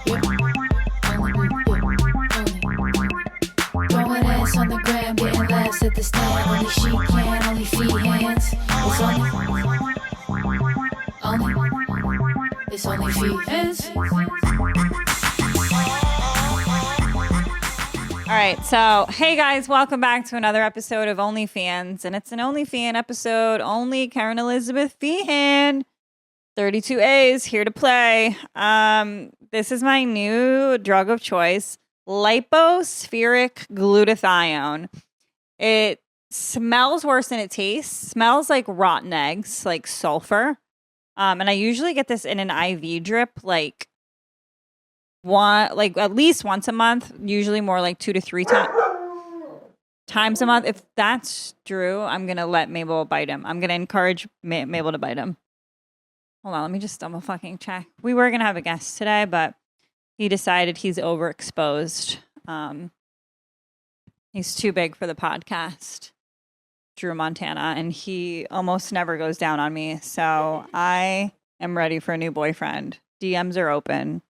Throwing ass on the gram, getting laughs at the stand. Only she can, only Feehans. It's only Feehans. All right, so hey guys, welcome back to another episode of OnlyFeehans, and it's an OnlyFeehan episode. Only Kerryn Elizabeth Feehan, 32A's here to play. This is my new drug of choice, lipospheric glutathione. It smells worse than it tastes. Smells like rotten eggs, like sulfur. And I usually get this in an IV drip, like at least once a month, usually more like 2 to 3 times a month. If that's true, I'm going to let Mabel bite him. I'm going to encourage Mabel to bite him. Hold on, let me just double fucking check. We were going to have a guest today, but he decided he's overexposed. He's too big for the podcast, Drew Montana, and he almost never goes down on me. So I am ready for a new boyfriend. DMs are open.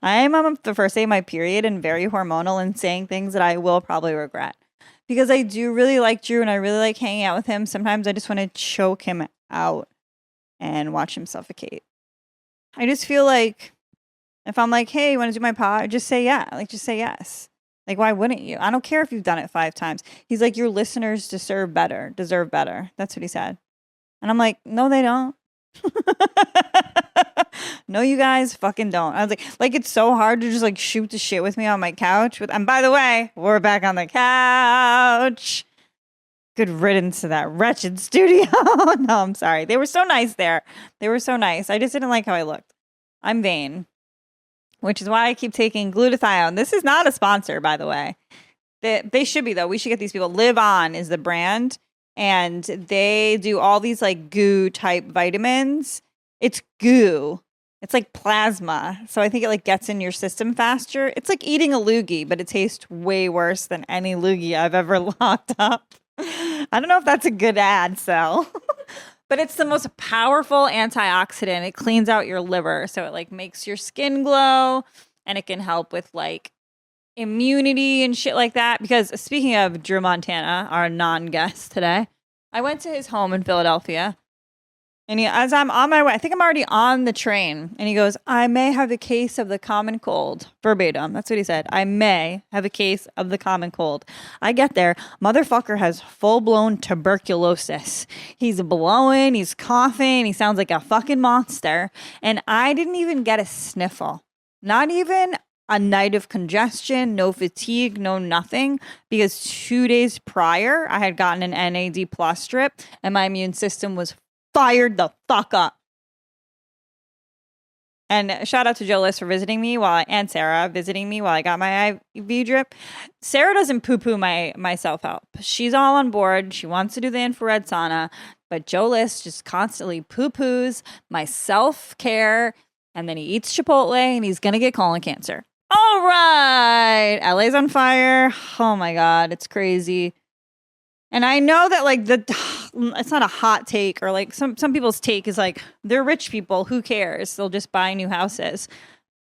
I'm on the first day of my period and very hormonal and saying things that I will probably regret. Because I do really like Drew and I really like hanging out with him. Sometimes I just want to choke him out and watch him suffocate. I just feel like if I'm like, hey, you want to do my pod? Just say yeah. Like, just say yes. Like, why wouldn't you? I don't care if you've done it 5 times. He's like, your listeners deserve better. That's what he said. And I'm like, no, they don't. No, you guys fucking don't. I was like it's so hard to just like shoot the shit with me on my couch. And by the way, we're back on the couch. Good riddance to that wretched studio. No, I'm sorry. They were so nice there. They were so nice. I just didn't like how I looked. I'm vain, which is why I keep taking glutathione. This is not a sponsor, by the way. They should be, though. We should get these people. Live On is the brand, and they do all these like goo type vitamins. It's goo. It's like plasma. So I think it like gets in your system faster. It's like eating a loogie, but it tastes way worse than any loogie I've ever locked up. I don't know if that's a good ad sell, but it's the most powerful antioxidant. It cleans out your liver. So it like makes your skin glow, and it can help with like immunity and shit like that. Because speaking of Drew Montana, our non-guest today, I went to his home in Philadelphia. And as I'm on my way, I think I'm already on the train. And he goes, I may have a case of the common cold. Verbatim. That's what he said. I may have a case of the common cold. I get there. Motherfucker has full-blown tuberculosis. He's blowing. He's coughing. He sounds like a fucking monster. And I didn't even get a sniffle. Not even a night of congestion. No fatigue. No nothing. Because 2 days prior, I had gotten an NAD plus drip. And my immune system was fired the fuck up. And shout out to Joe List for visiting me and Sarah visiting me while I got my IV drip. Sarah doesn't poo-poo my self-help. She's all on board. She wants to do the infrared sauna, but Joe List just constantly poo-poos my self-care, and then he eats Chipotle and he's gonna get colon cancer. All right. LA's on fire. Oh my God, it's crazy. And I know that like it's not a hot take, or like some people's take is like, they're rich people, who cares? They'll just buy new houses.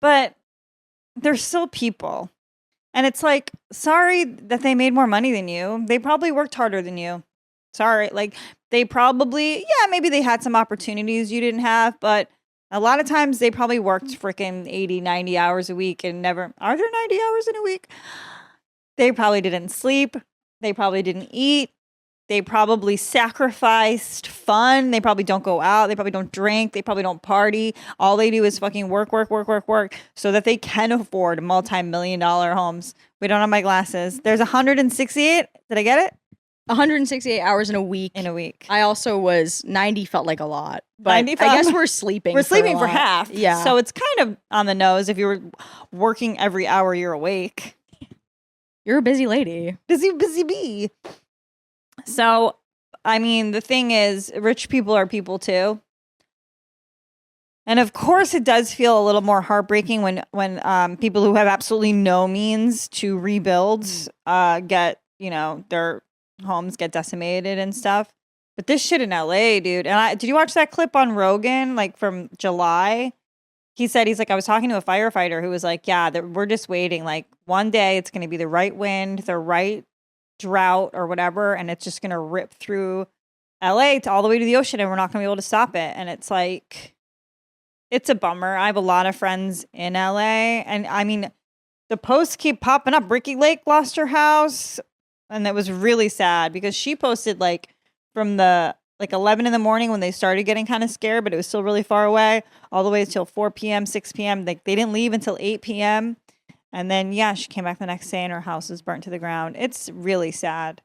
But they're still people. And it's like, sorry that they made more money than you. They probably worked harder than you. Sorry. Like they probably, yeah, maybe they had some opportunities you didn't have, but a lot of times they probably worked freaking 80, 90 hours a week and never, are there 90 hours in a week? They probably didn't sleep. They probably didn't eat. They probably sacrificed fun. They probably don't go out. They probably don't drink. They probably don't party. All they do is fucking work so that they can afford multi-million-dollar homes. We don't have my glasses. There's 168. Did I get it? 168 hours in a week. I also was 90 felt like a lot. But I guess we're sleeping. We're sleeping for half. Yeah. So it's kind of on the nose if you were working every hour you're awake. You're a busy lady. Busy bee. So, I mean, the thing is, rich people are people too. And of course, it does feel a little more heartbreaking when people who have absolutely no means to rebuild get, their homes get decimated and stuff. But this shit in LA, dude. And did you watch that clip on Rogan, like from July? he said, he's like, I was talking to a firefighter who was like, yeah, we're just waiting. Like one day it's going to be the right wind, the right drought or whatever. And it's just going to rip through LA to all the way to the ocean and we're not going to be able to stop it. And it's like, it's a bummer. I have a lot of friends in LA. And I mean, the posts keep popping up. Ricky Lake lost her house. And that was really sad because she posted like from the 11 in the morning when they started getting kind of scared, but it was still really far away, all the way until 4 p.m., 6 p.m. They didn't leave until 8 p.m. And then, yeah, she came back the next day and her house was burnt to the ground. It's really sad.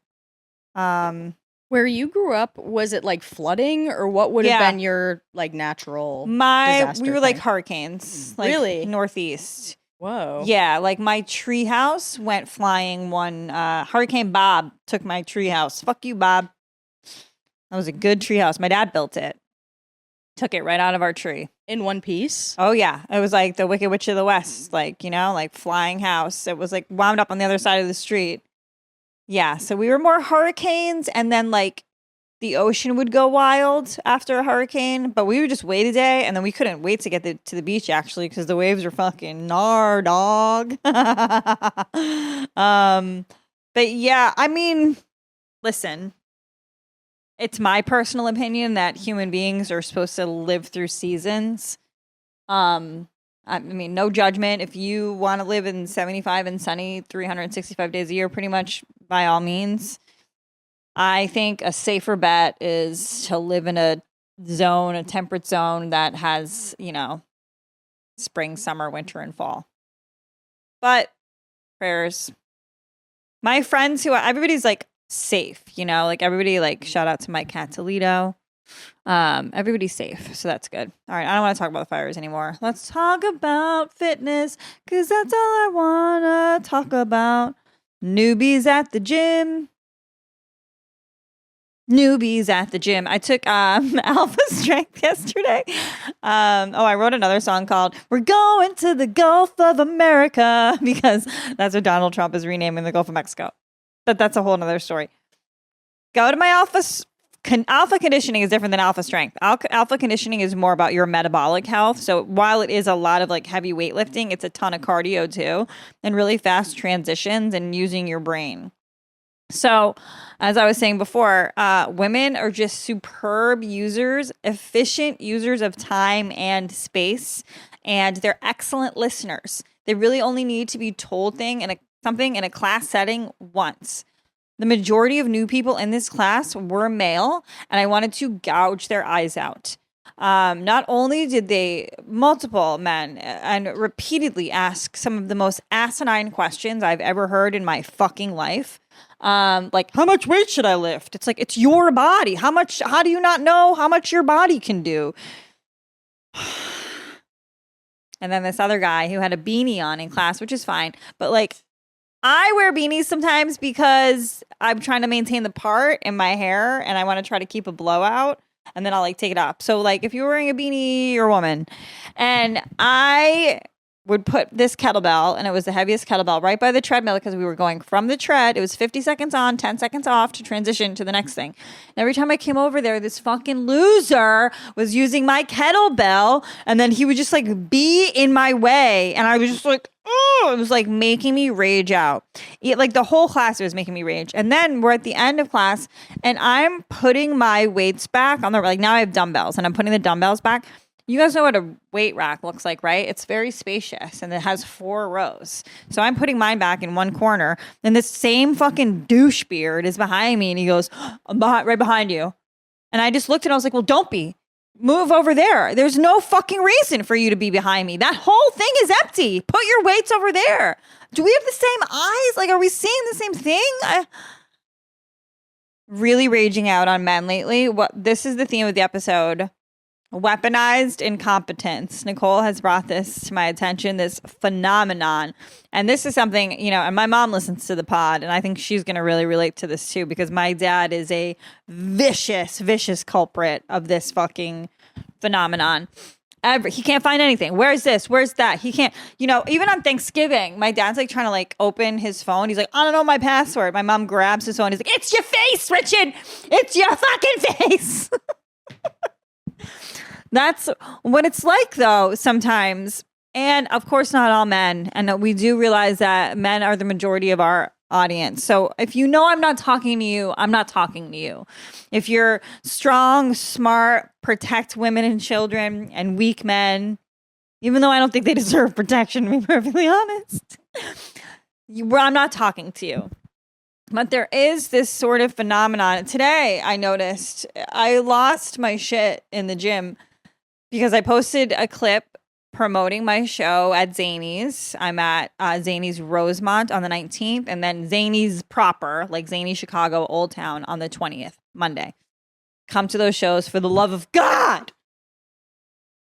Where you grew up, was it like flooding or what would have been your like natural disaster we were thing? like hurricanes, like really northeast. Whoa. Yeah, like my tree house went flying one. Hurricane Bob took my tree house. Fuck you, Bob. That was a good tree house. My dad built it. Took it right out of our tree. In one piece? Oh, yeah. It was like the Wicked Witch of the West, like, you know, like flying house. It was like wound up on the other side of the street. Yeah, so we were more hurricanes, and then like the ocean would go wild after a hurricane, but we would just wait a day, and then we couldn't wait to get to the beach actually because the waves were fucking gnar, dog. But yeah, I mean, listen, it's my personal opinion that human beings are supposed to live through seasons. I mean, no judgment. If you want to live in 75 and sunny 365 days a year, pretty much by all means. I think a safer bet is to live in a temperate zone that has, you know, spring, summer, winter, and fall. But prayers. My friends everybody's like safe, you know, like everybody, like shout out to my cat Toledo. Everybody's safe, so that's good. All right, I don't want to talk about the fires anymore. Let's talk about fitness, because that's all I want to talk about. Newbies at the gym. I took Alpha Strength yesterday. I wrote another song called We're Going to the Gulf of America, because that's what Donald Trump is renaming the Gulf of Mexico. But that's a whole nother story. Go to my Alpha conditioning is different than Alpha Strength. Alpha conditioning is more about your metabolic health. So while it is a lot of like heavy weightlifting, it's a ton of cardio too, and really fast transitions and using your brain. So as I was saying before, women are just superb users, efficient users of time and space, and they're excellent listeners. They really only need to be told something in a class setting once. The majority of new people in this class were male, and I wanted to gouge their eyes out. Not only did multiple men and repeatedly ask some of the most asinine questions I've ever heard in my fucking life. Like, how much weight should I lift? It's like, it's your body. How do you not know how much your body can do? And then this other guy who had a beanie on in class, which is fine. But like, I wear beanies sometimes because I'm trying to maintain the part in my hair and I want to try to keep a blowout, and then I'll like take it off. So like if you're wearing a beanie, you're a woman. And I would put this kettlebell, and it was the heaviest kettlebell, right by the treadmill because we were going from the tread. It was 50 seconds on, 10 seconds off to transition to the next thing. And every time I came over there, this fucking loser was using my kettlebell, and then he would just like be in my way. And I was just like, oh, it was like making me rage out. Like the whole class, it was making me rage. And then we're at the end of class, and I'm putting my weights back on like now I have dumbbells, and I'm putting the dumbbells back. You guys know what a weight rack looks like, right? It's very spacious, and it has 4 rows. So I'm putting mine back in one corner, and this same fucking douche beard is behind me, and he goes, I'm right behind you. And I just looked and I was like, well, don't be. Move over there. There's no fucking reason for you to be behind me. That whole thing is empty. Put your weights over there. Do we have the same eyes? Like, are we seeing the same thing? Really raging out on men lately. This is the theme of the episode. Weaponized incompetence. Nicole has brought this to my attention, this phenomenon. And this is something, you know, and my mom listens to the pod, and I think she's going to really relate to this too, because my dad is a vicious, vicious culprit of this fucking phenomenon. He can't find anything. Where's this? Where's that? He can't, you know, even on Thanksgiving, my dad's like trying to like open his phone. He's like, I don't know my password. My mom grabs his phone. He's like, it's your face, Richard. It's your fucking face. That's what it's like, though, sometimes. And of course, not all men. And we do realize that men are the majority of our audience. So if you know I'm not talking to you, I'm not talking to you. If you're strong, smart, protect women and children, and weak men, even though I don't think they deserve protection, to be perfectly honest, I'm not talking to you. But there is this sort of phenomenon. Today, I noticed I lost my shit in the gym because I posted a clip promoting my show at Zany's. I'm at Zany's Rosemont on the 19th, and then Zany's proper, like Zany Chicago Old Town, on the 20th, Monday. Come to those shows for the love of God.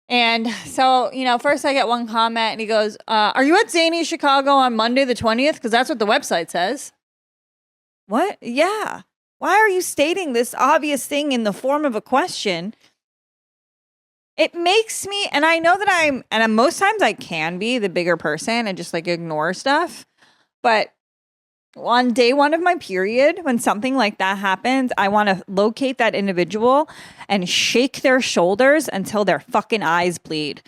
And so, first I get one comment, and he goes, are you at Zany Chicago on Monday the 20th? Because that's what the website says. What? Yeah. Why are you stating this obvious thing in the form of a question? It makes me, and I know that most times I can be the bigger person and just like ignore stuff. But on day one of my period, when something like that happens, I want to locate that individual and shake their shoulders until their fucking eyes bleed.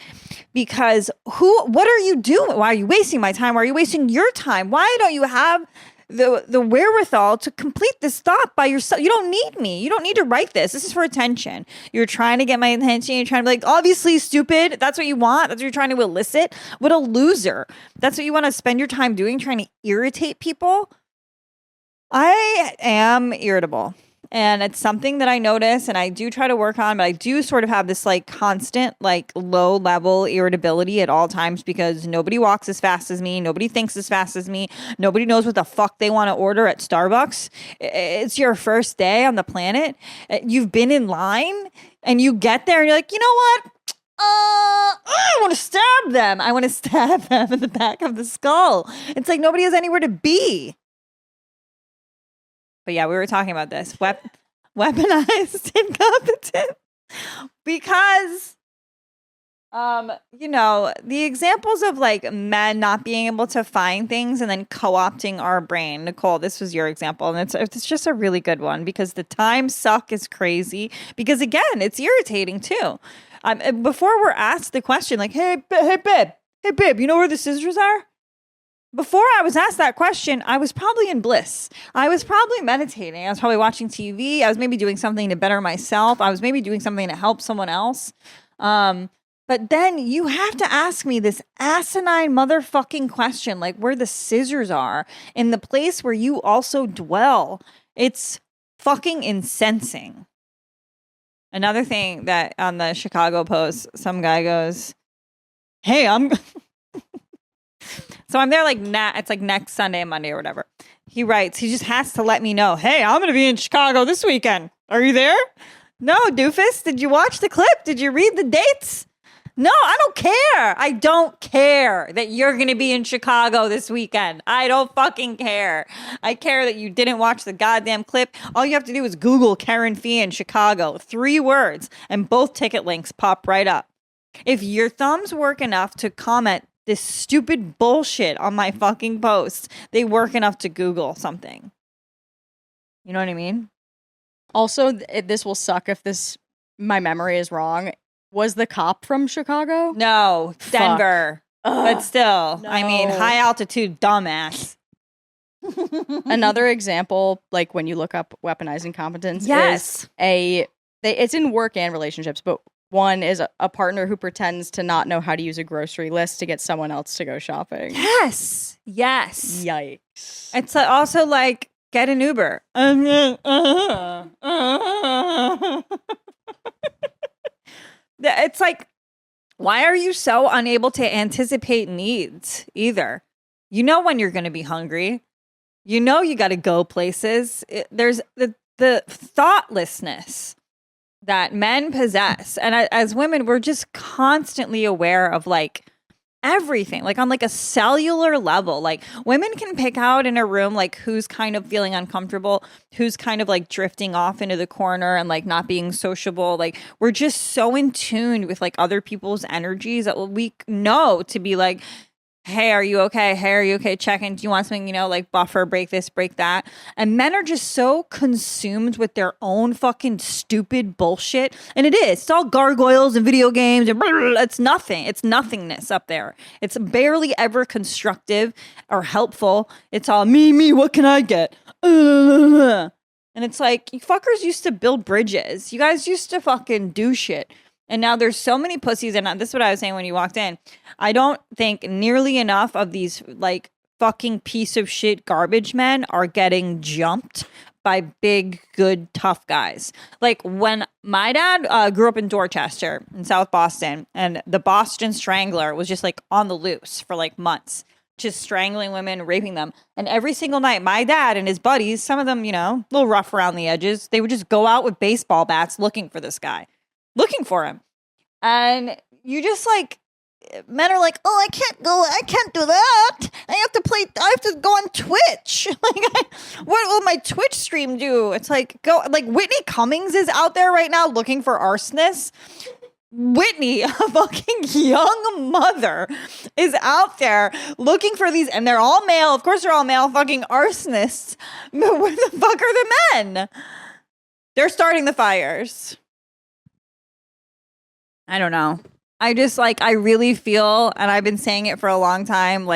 Because what are you doing? Why are you wasting my time? Why are you wasting your time? Why don't you have the wherewithal to complete this thought by yourself? You don't need me. You don't need to write this. This is for attention. You're trying to get my attention. You're trying to be like, obviously stupid. That's what you want. That's what you're trying to elicit. What a loser. That's what you want to spend your time doing, trying to irritate people. I am irritable. And it's something that I notice and I do try to work on, but I do sort of have this like constant, like low level irritability at all times because nobody walks as fast as me. Nobody thinks as fast as me. Nobody knows what the fuck they want to order at Starbucks. It's your first day on the planet. You've been in line and you get there and you're like, you know what? I want to stab them. I want to stab them in the back of the skull. It's like nobody has anywhere to be. But yeah, we were talking about this. Weaponized incompetence. Because, the examples of like men not being able to find things and then co-opting our brain. Nicole, this was your example. And it's just a really good one because the time suck is crazy. Because again, it's irritating too. Before we're asked the question like, hey, babe, you know where the scissors are? Before I was asked that question, I was probably in bliss. I was probably meditating. I was probably watching TV. I was maybe doing something to better myself. I was maybe doing something to help someone else. But then you have to ask me this asinine motherfucking question, like where the scissors are in the place where you also dwell. It's fucking incensing. Another thing that on the Chicago Post, some guy goes, hey, So I'm there like it's like next Sunday and Monday or whatever. He writes, he just has to let me know, hey, I'm going to be in Chicago this weekend. Are you there? No, doofus. Did you watch the clip? Did you read the dates? No, I don't care. I don't care that you're going to be in Chicago this weekend. I don't fucking care. I care that you didn't watch the goddamn clip. All you have to do is Google Kerryn Feehan Chicago. 3 words and both ticket links pop right up. If your thumbs work enough to comment this stupid bullshit on my fucking posts, they work enough to Google something. You know what I mean? Also, this will suck if my memory is wrong. Was the cop from Chicago? No, Denver. But still, no. I mean, high altitude dumbass. Another example, like when you look up weaponized incompetence, yes, it's in work and relationships, but one is a partner who pretends to not know how to use a grocery list to get someone else to go shopping. Yes. Yikes. It's also like, get an Uber. It's like, why are you so unable to anticipate needs either? You know when you're going to be hungry. You know you got to go places. There's the thoughtlessness that men possess. And as women, we're just constantly aware of like everything, like on like a cellular level. Like women can pick out in a room like who's kind of feeling uncomfortable, who's kind of like drifting off into the corner and like not being sociable. Like we're just so in tune with like other people's energies that we know to be like, hey, are you okay? Hey, are you okay? Check-in. Do you want something, like buffer, break this, break that? And men are just so consumed with their own fucking stupid bullshit. And it is. It's all gargoyles and video games and blah, blah, blah. It's nothing. It's nothingness up there. It's barely ever constructive or helpful. It's all me, what can I get? And it's like, you fuckers used to build bridges. You guys used to fucking do shit. And now there's so many pussies, and this is what I was saying when you walked in. I don't think nearly enough of these like fucking piece of shit garbage men are getting jumped by big, good, tough guys. Like when my dad grew up in Dorchester in South Boston, and the Boston Strangler was just like on the loose for like months, just strangling women, raping them. And every single night, my dad and his buddies, some of them, a little rough around the edges, they would just go out with baseball bats looking for this guy. Looking for him. And you just like, men are like, oh, I can't do that. I have to go on Twitch. What will my Twitch stream do? It's like, Whitney Cummings is out there right now looking for arsonists. Whitney, a fucking young mother, is out there looking for these, and they're all male. Of course they're all male fucking arsonists. But where the fuck are the men? They're starting the fires. I don't know. I just I really feel, and I've been saying it for a long time,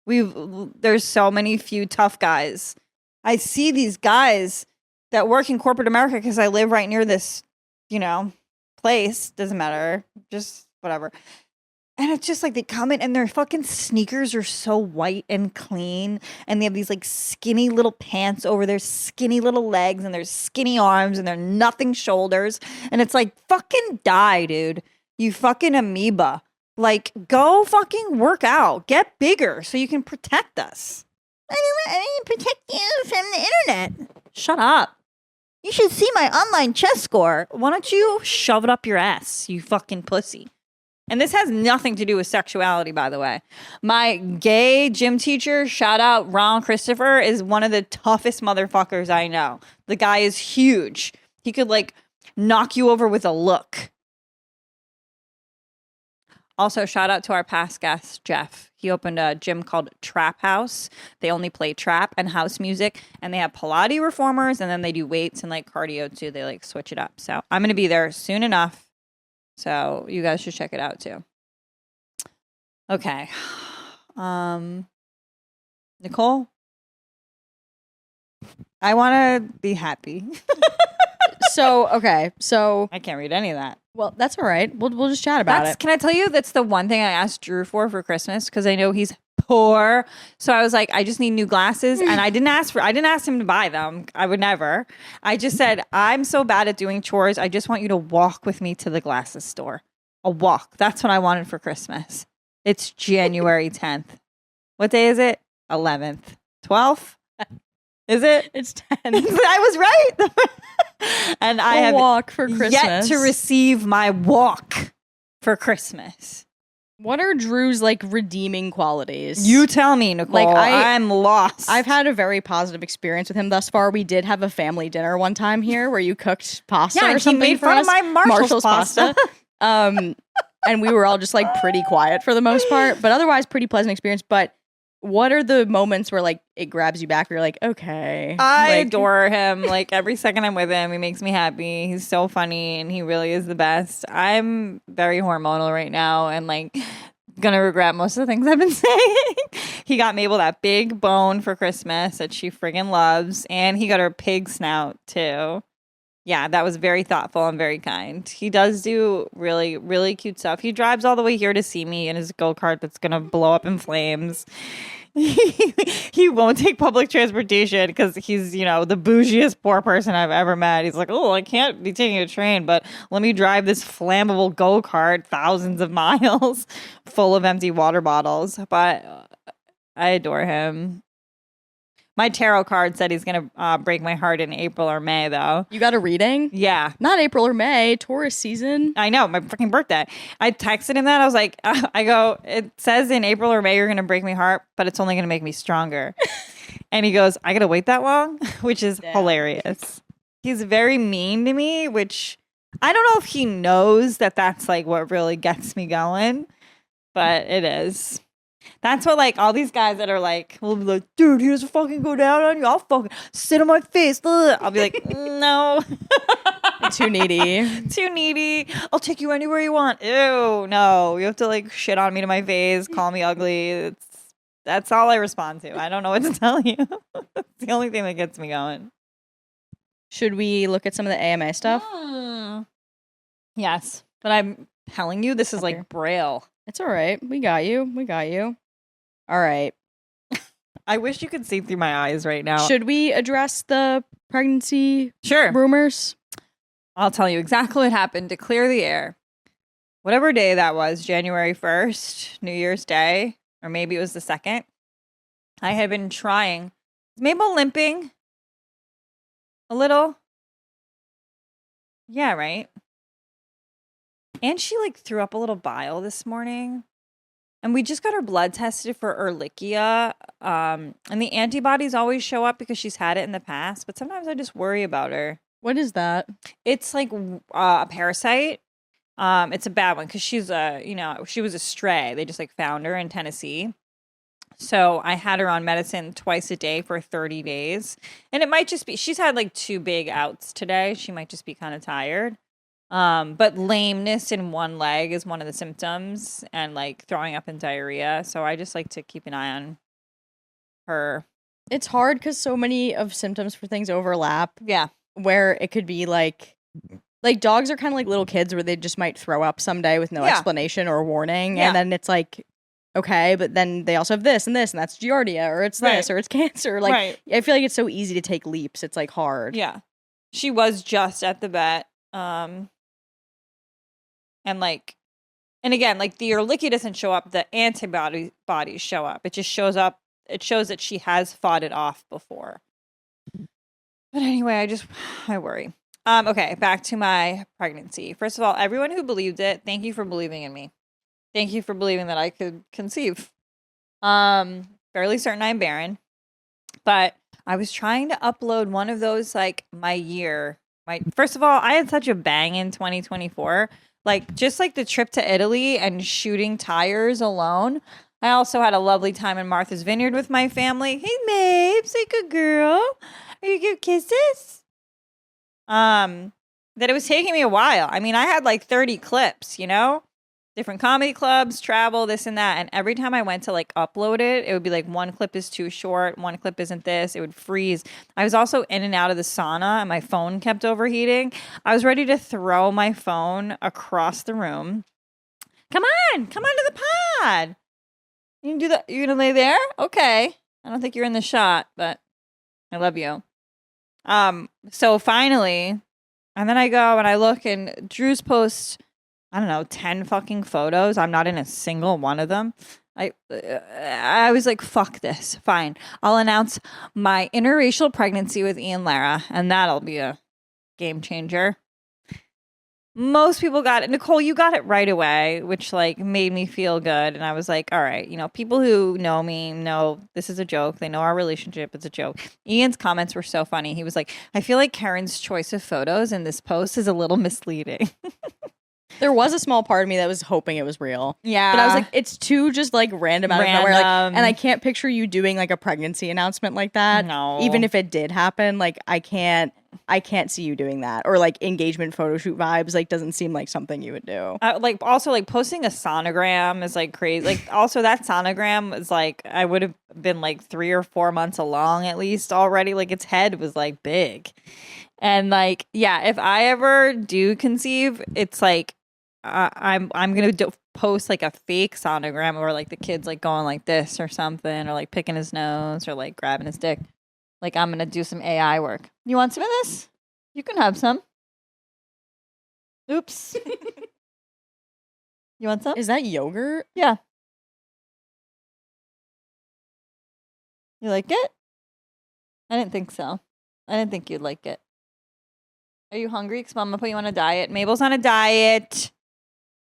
there's so many few tough guys. I see these guys that work in corporate America because I live right near this, place. Doesn't matter. Just whatever. And it's just like they come in and their fucking sneakers are so white and clean. And they have these skinny little pants over their skinny little legs and their skinny arms and their nothing shoulders. And it's like, fucking die, dude. You fucking amoeba. Go fucking work out. Get bigger so you can protect us. I didn't protect you from the internet. Shut up. You should see my online chess score. Why don't you shove it up your ass, you fucking pussy? And this has nothing to do with sexuality, by the way. My gay gym teacher, shout out Ron Christopher, is one of the toughest motherfuckers I know. The guy is huge. He could knock you over with a look. Also, shout out to our past guest, Jeff. He opened a gym called Trap House. They only play trap and house music, and they have Pilates reformers, and then they do weights and cardio too. They switch it up. So I'm going to be there soon enough. So you guys should check it out too. Okay. Nicole, I want to be happy. Okay. I can't read any of that. Well, that's all right. We'll just chat about it. Can I tell you that's the one thing I asked Drew for Christmas because I know he's poor. So I was like, I just need new glasses, and I didn't ask him to buy them. I would never. I just said, I'm so bad at doing chores. I just want you to walk with me to the glasses store. A walk. That's what I wanted for Christmas. It's January 10th. What day is it? 11th. 12th? Is it? It's 10. I was right. And I have walk for Christmas. Yet to receive my walk for Christmas. What are Drew's redeeming qualities? You tell me, Nicole. I'm lost. I've had a very positive experience with him thus far. We did have a family dinner one time here where you cooked pasta or something. He made fun of my Marshall's pasta. And we were all just pretty quiet for the most part, but otherwise pretty pleasant experience. But what are the moments where it grabs you back? Where you're like, okay. I adore him. Every second I'm with him, he makes me happy. He's so funny and he really is the best. I'm very hormonal right now and gonna regret most of the things I've been saying. He got Mabel that big bone for Christmas that she friggin' loves, and he got her pig snout too. Yeah, that was very thoughtful and very kind. He does do really, really cute stuff. He drives all the way here to see me in his go-kart that's going to blow up in flames. He won't take public transportation because he's, the bougiest poor person I've ever met. He's like, oh, I can't be taking a train, but let me drive this flammable go-kart thousands of miles full of empty water bottles. But I adore him. My tarot card said he's going to break my heart in April or May, though. You got a reading? Yeah. Not April or May, Taurus season. I know, my freaking birthday. I texted him that. I was like, it says in April or May you're going to break my heart, but it's only going to make me stronger. And he goes, I got to wait that long? Which is hilarious. He's very mean to me, which I don't know if he knows that that's what really gets me going, but it is. That's what like all these guys that are like, will be like, dude, he doesn't fucking go down on you. I'll fucking sit on my face. Ugh. I'll be like, no. Too needy. Too needy. I'll take you anywhere you want. Ew, no. You have to like shit on me to my face, call me ugly. That's all I respond to. I don't know what to tell you. It's the only thing that gets me going. Should we look at some of the AMA stuff? Yes. But I'm telling you, this is Okay. like Braille. It's all right. We got you. All right. I wish you could see through my eyes right now. Should we address the pregnancy Sure. rumors? I'll tell you exactly what happened to clear the air. Whatever day that was, January 1st, New Year's Day, or maybe it was the 2nd. I had been trying. Is Mabel limping? A little? Yeah, right? And she like threw up a little bile this morning. And we just got her blood tested for Ehrlichia. And the antibodies always show up because she's had it in the past. But sometimes I just worry about her. What is that? It's like a parasite. It's a bad one because she's she was a stray. They just like found her in Tennessee. So I had her on medicine twice a day for 30 days. And it might just be, she's had like 2 big outs today. She might just be kind of tired. But lameness in one leg is one of the symptoms, and like throwing up and diarrhea. So I just like to keep an eye on her. It's hard because so many of symptoms for things overlap. Yeah. Where it could be like dogs are kind of like little kids where they just might throw up someday with no Yeah. explanation or warning. Yeah. And then it's like, okay, but then they also have this and this, and that's Giardia, or it's this, Right. or it's cancer. Like, Right. I feel like it's so easy to take leaps. It's like hard. Yeah. She was just at the vet. And like, and again, like the Ehrlichia doesn't show up, the antibodies show up. It just shows up, it shows that she has fought it off before. But anyway, I worry. Okay, back to my pregnancy. First of all, everyone who believed it, thank you for believing in me. Thank you for believing that I could conceive. Fairly certain I'm barren. But I was trying to upload one of those, like, first of all, I had such a bang in 2024. Like, just like the trip to Italy and shooting tires alone. I also had a lovely time in Martha's Vineyard with my family. Hey, Mabes, like a girl. Are you give kisses? That it was taking me a while. I mean, I had like 30 clips, different comedy clubs, travel, this and that. And every time I went to like upload it, it would be like one clip is too short, one clip isn't this. It would freeze. I was also in and out of the sauna and my phone kept overheating. I was ready to throw my phone across the room. Come on to the pod. You can do that. You're going to lay there? Okay. I don't think you're in the shot, but I love you. So finally, and then I go and I look and Drew's posts, I don't know, 10 fucking photos. I'm not in a single one of them. I was like, fuck this. Fine. I'll announce my interracial pregnancy with Ian Lara, and that'll be a game changer. Most people got it. Nicole, you got it right away, which like made me feel good. And I was like, all right, people who know me know this is a joke. They know our relationship. It's a joke. Ian's comments were so funny. He was like, I feel like Kerryn's choice of photos in this post is a little misleading. There was a small part of me that was hoping it was real. Yeah. But I was like, it's too just like random out of nowhere. Like, Random. and I can't picture you doing like a pregnancy announcement like that. No. Even if it did happen, like I can't see you doing that. Or like engagement photo shoot vibes, like doesn't seem like something you would do. Also like posting a sonogram is like crazy. Like also that sonogram was like, I would have been like 3 or 4 months along at least already. Like its head was like big. And like, yeah, if I ever do conceive, it's like, I'm gonna post like a fake sonogram where like the kid's like going like this or something, or like picking his nose or like grabbing his dick. Like I'm gonna do some AI work. You want some of this? You can have some. Oops. You want some? Is that yogurt? Yeah. You like it? I didn't think so. I didn't think you'd like it. Are you hungry? Because Mama put you on a diet. Mabel's on a diet.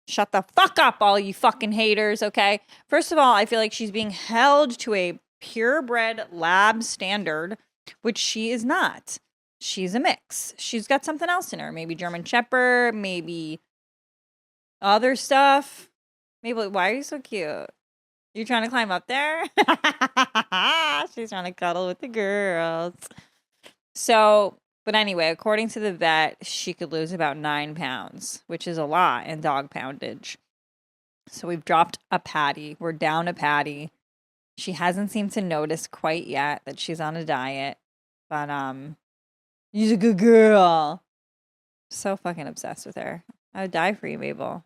Shut the fuck up, all you fucking haters, okay? First of all, I feel like she's being held to a purebred lab standard, which she is not. She's a mix. She's got something else in her. Maybe German Shepherd, maybe other stuff. Mabel, why are you so cute? You trying to climb up there? She's trying to cuddle with the girls. So, but anyway, according to the vet, she could lose about 9 pounds, which is a lot in dog poundage. So we've dropped a patty. We're down a patty. She hasn't seemed to notice quite yet that she's on a diet. But, she's a good girl. So fucking obsessed with her. I would die for you, Mabel.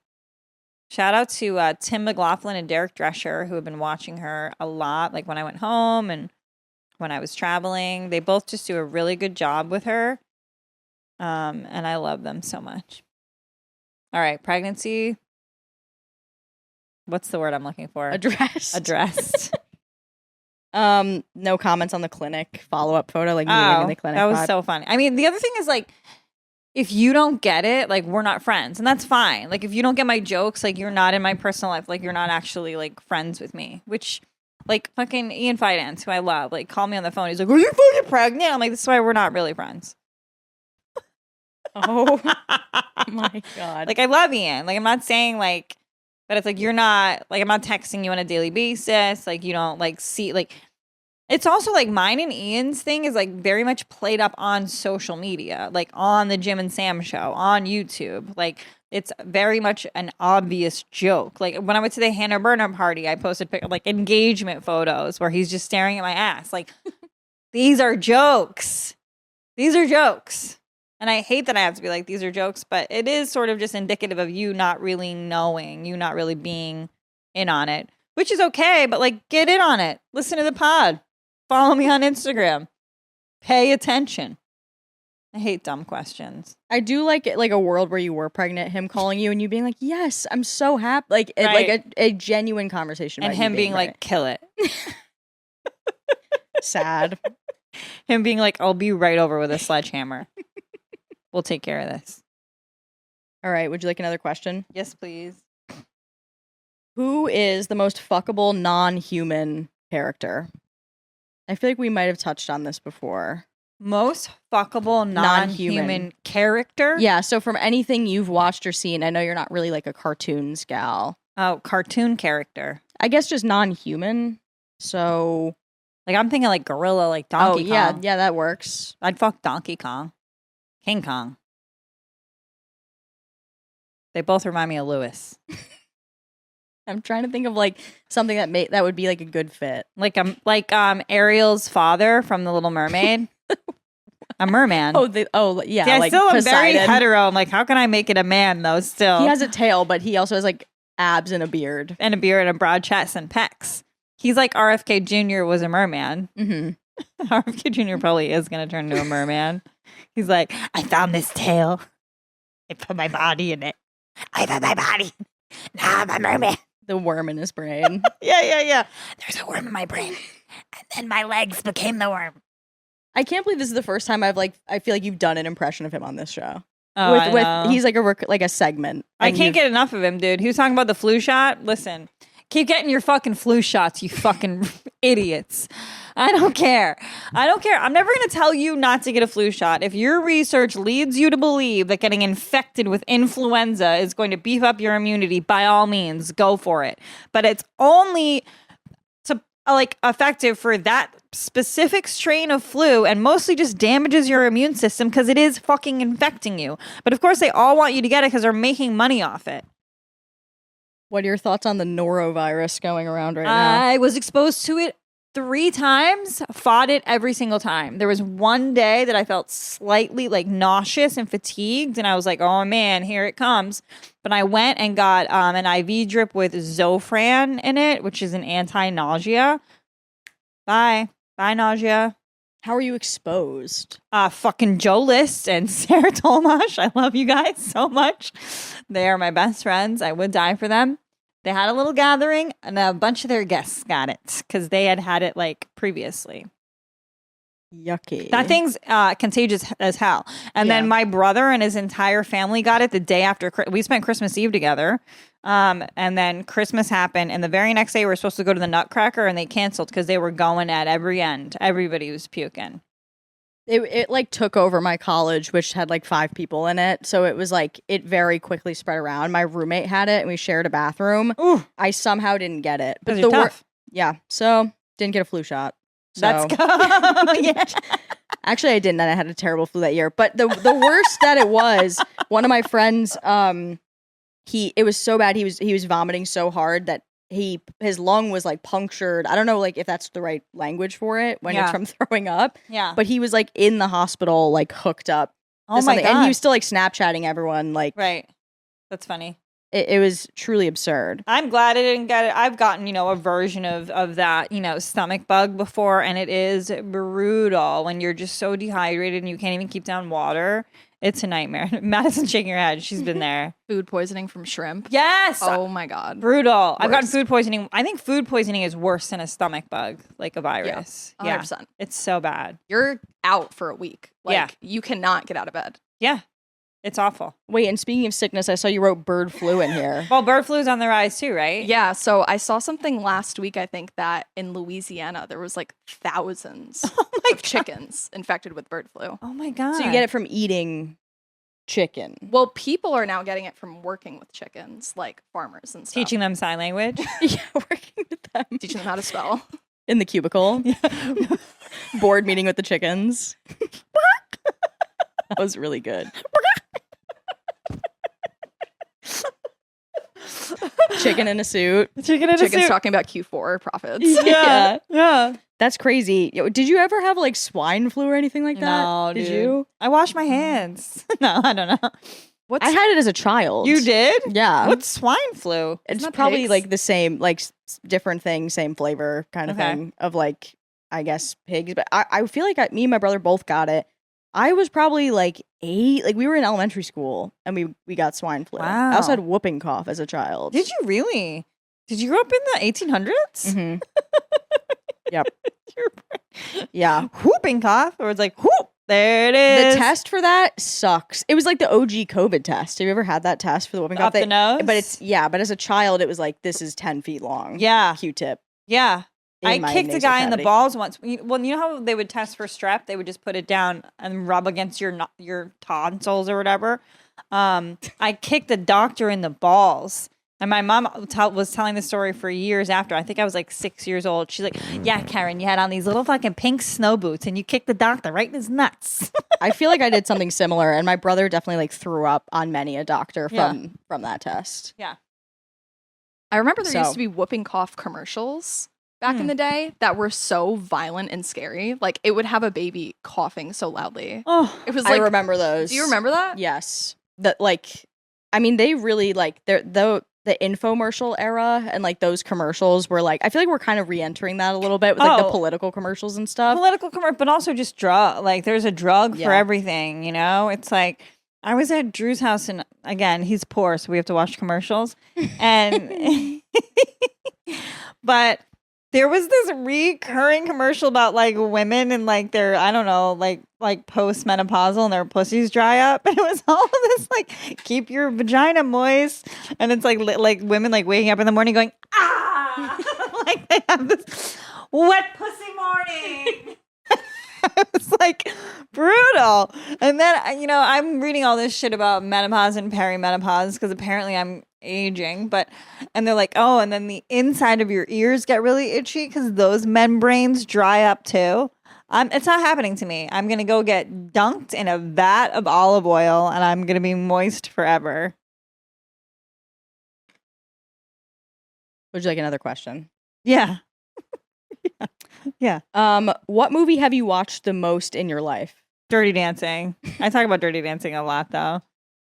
Shout out to Tim McLaughlin and Derek Drescher, who have been watching her a lot, like when I went home and when I was traveling. They both just do a really good job with her. And I love them so much. All right, pregnancy. What's the word I'm looking for? Addressed. No comments on the clinic follow-up photo, like meeting in the clinic. That was vibe. so funny. I mean, the other thing is like, if you don't get it, like, we're not friends, and that's fine. Like, if you don't get my jokes, like, you're not in my personal life. Like, you're not actually like friends with me. Which, like, fucking Ian Fidance, who I love, like, called me on the phone. He's like, "Are you fucking pregnant?" I'm like, "This is why we're not really friends." Oh my God. Like, I love Ian. Like, I'm not saying like, but it's like, you're not, like, I'm not texting you on a daily basis. Like, you don't like see, like, it's also like mine and Ian's thing is like very much played up on social media, like on the Jim and Sam show, on YouTube. Like, it's very much an obvious joke. Like, when I went to the Hannah Burnham party, I posted like engagement photos where he's just staring at my ass. Like, these are jokes. These are jokes. And I hate that I have to be like, these are jokes, but it is sort of just indicative of you not really knowing, you not really being in on it, which is okay, but like, get in on it. Listen to the pod. Follow me on Instagram. Pay attention. I hate dumb questions. I do like it, like a world where you were pregnant, him calling you and you being like, "Yes, I'm so happy." Like, Right. like a genuine conversation. And about you him being like, kill it. sad. Him being like, "I'll be right over with a sledgehammer. We'll take care of this." All right. Would you like another question? Yes, please. Who is the most fuckable non-human character? I feel like we might have touched on this before. Most fuckable non-human character? Yeah, so from anything you've watched or seen, I know you're not really like a cartoons gal. Oh, cartoon character. I guess just non-human. So, Like, I'm thinking like gorilla, like Donkey Kong. yeah, that works. I'd fuck Donkey Kong. King Kong. They both remind me of Lewis. I'm trying to think of like something that would be like a good fit. Like Ariel's father from The Little Mermaid. A merman. Yeah. See, I like still am very Poseidon. hetero. I'm like, how can I make it a man though? Still, He has a tail, but he also has like abs and a beard. and a beard and a broad chest and pecs. He's like RFK Jr. was a merman. Mm-hmm. RFK Jr. probably is going to turn into a merman. He's like, I found this tail. I put my body in it. I put my body. Now I'm a merman. The worm in his brain. Yeah. There's a worm in my brain. And then my legs became the worm. I can't believe this is the first time I feel like you've done an impression of him on this show. Oh, I know. He's like a segment. I and can't you've- get enough of him, dude. He was talking about the flu shot. Listen, keep getting your fucking flu shots, you fucking idiots. I don't care. I'm never going to tell you not to get a flu shot. If your research leads you to believe that getting infected with influenza is going to beef up your immunity, by all means, go for it. But it's only effective for that specific strain of flu and mostly just damages your immune system because it is fucking infecting you. But of course, they all want you to get it because they're making money off it. What are your thoughts on the norovirus going around right now? I was exposed to it 3 times, fought it every single time. There was one day that I felt slightly like nauseous and fatigued, and I was like, oh man, here it comes. But I went and got an IV drip with Zofran in it, which is an anti-nausea. Bye nausea. How are you exposed? Fucking Joe List and Sarah Tolmash. I love you guys so much. They are my best friends. I would die for them. They had a little gathering and a bunch of their guests got it because they had it like previously. Yucky. That thing's contagious as hell. And then my brother and his entire family got it the day after. We spent Christmas Eve together. And then Christmas happened. And the very next day we were supposed to go to the Nutcracker and they canceled because they were going at every end. Everybody was puking. It like took over my college, which had like 5 people in it. So it was like it very quickly spread around. My roommate had it and we shared a bathroom. Ooh, I somehow didn't get it. but the tough. Yeah. So didn't get a flu shot. So. That's good. Yeah. Actually, I didn't. And I had a terrible flu that year. But the worst that it was, one of my friends, it was so bad. He was vomiting so hard that his lung was like punctured. I don't know like if that's the right language for it when it's from throwing up. Yeah. But he was like in the hospital, like hooked up. Oh my God. And he was still like Snapchatting everyone. Like Right. That's funny. It was truly absurd. I'm glad I didn't get it. I've gotten, a version of that, stomach bug before, and it is brutal when you're just so dehydrated and you can't even keep down water. It's a nightmare. Madison's shaking her head. She's been there. Food poisoning from shrimp. Yes. Oh my God. Brutal. I've gotten Worst. food poisoning. I think food poisoning is worse than a stomach bug, like a virus. Yeah, 100%. It's so bad. You're out for a week. Like, Yeah. you cannot get out of bed. Yeah. It's awful. Wait, and speaking of sickness, I saw you wrote bird flu in here. Well, bird flu is on the rise too, right? Yeah, so I saw something last week, I think, that in Louisiana, there was like thousands of chickens infected with bird flu. Oh my God. So you get it from eating chicken. Well, people are now getting it from working with chickens, like farmers and stuff. Teaching them sign language. Yeah, working with them. Teaching them how to spell. In the cubicle. Board meeting with the chickens. That was really good. Chicken in a suit. Chickens talking about Q4 profits. Yeah. That's crazy. Yo, did you ever have like swine flu or anything like that? No, did dude. you? I wash my hands. No, I don't know. I had it as a child. You did? Yeah. What's swine flu? It's that probably pigs? like the same, like different thing, same flavor kind of Okay. thing of like, I guess pigs. But I feel like me and my brother both got it. I was probably like 8. Like we were in elementary school and we got swine flu. I also Wow. had whooping cough as a child. Did you really? Did you grow up in the 1800s? Mhm. Yep. Yeah. Whooping cough? Or it's like, whoop, there it is. The test for that sucks. It was like the OG COVID test. Have you ever had that test for the whooping cough? Up the nose? But but as a child, it was like, this is 10 feet long. Yeah. Q-tip. Yeah. in I my kicked a nasal guy in the cavity. balls once. Well, you know how they would test for strep? They would just put it down and rub against your tonsils or whatever. I kicked the doctor in the balls. And my mom was telling the story for years after. I think I was like 6 years old. She's like, yeah, Kerryn, you had on these little fucking pink snow boots and you kicked the doctor right in his nuts. I feel like I did something similar, and my brother definitely like threw up on many a doctor from that test. Yeah. I remember there So- used to be whooping cough commercials back in the day that were so violent and scary. Like it would have a baby coughing so loudly. Oh, It was I like, remember those. do you remember that? Yes. That they really like the infomercial era and like those commercials were like, I feel like we're kind of re-entering that a little bit with like the Oh. political commercials and stuff. political commercial, but also just drug. Like there's a drug for Yeah. everything, It's like I was at Drew's house, and again, he's poor, so we have to watch commercials. And but there was this recurring commercial about like women and like their, I don't know, like postmenopausal and their pussies dry up, and it was all of this like keep your vagina moist, and it's like women like waking up in the morning going like they have this wet pussy morning. It was like brutal. And then, I'm reading all this shit about menopause and perimenopause because apparently I'm aging. And they're like, oh, and then the inside of your ears get really itchy because those membranes dry up too. It's not happening to me. I'm going to go get dunked in a vat of olive oil and I'm going to be moist forever. Would you like another question? Yeah. Yeah. What movie have you watched the most in your life? Dirty Dancing. I talk about Dirty Dancing a lot though.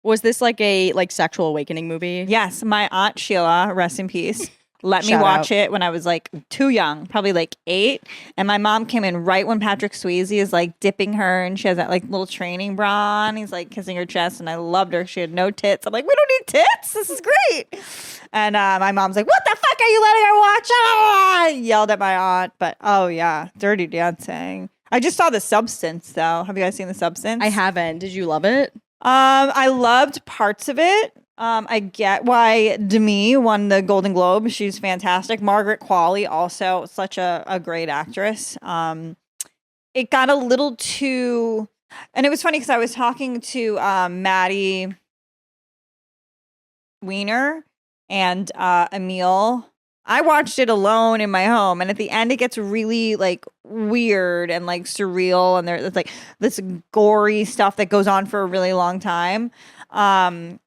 Was this like a sexual awakening movie? Yes, my aunt Sheila, rest in peace, let me Shout watch out. it when I was like too young, probably like 8. And my mom came in right when Patrick Swayze is like dipping her and she has that like little training bra on. He's like kissing her chest and I loved her. She had no tits. I'm like, we don't need tits. This is great. And my mom's like, what the fuck are you letting her watch? Ah! I yelled at my aunt. But oh yeah, Dirty Dancing. I just saw The Substance though. Have you guys seen The Substance? I haven't. Did you love it? I loved parts of it. I get why Demi won the Golden Globe. She's fantastic. Margaret Qualley, also such a great actress. it got a little too, and it was funny because I was talking to Maddie Weiner and Emil. I watched it alone in my home, and at the end it gets really like weird and like surreal, and there's like this gory stuff that goes on for a really long time. And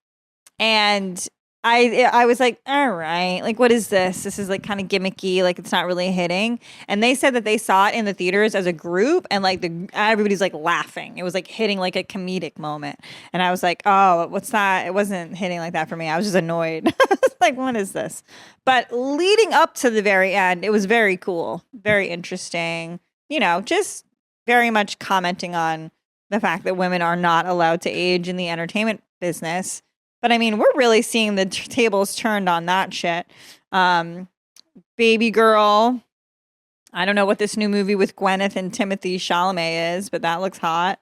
I was like, all right, like, what is this? This is like kind of gimmicky, like it's not really hitting. And they said that they saw it in the theaters as a group, and like everybody's like laughing. It was like hitting like a comedic moment. And I was like, oh, what's that? It wasn't hitting like that for me. I was just annoyed. I was like, what is this? But leading up to the very end, it was very cool, very interesting. You know, just very much commenting on the fact that women are not allowed to age in the entertainment business. But I mean, we're really seeing the tables turned on that shit. Baby Girl. I don't know what this new movie with Gwyneth and Timothy Chalamet is, but that looks hot.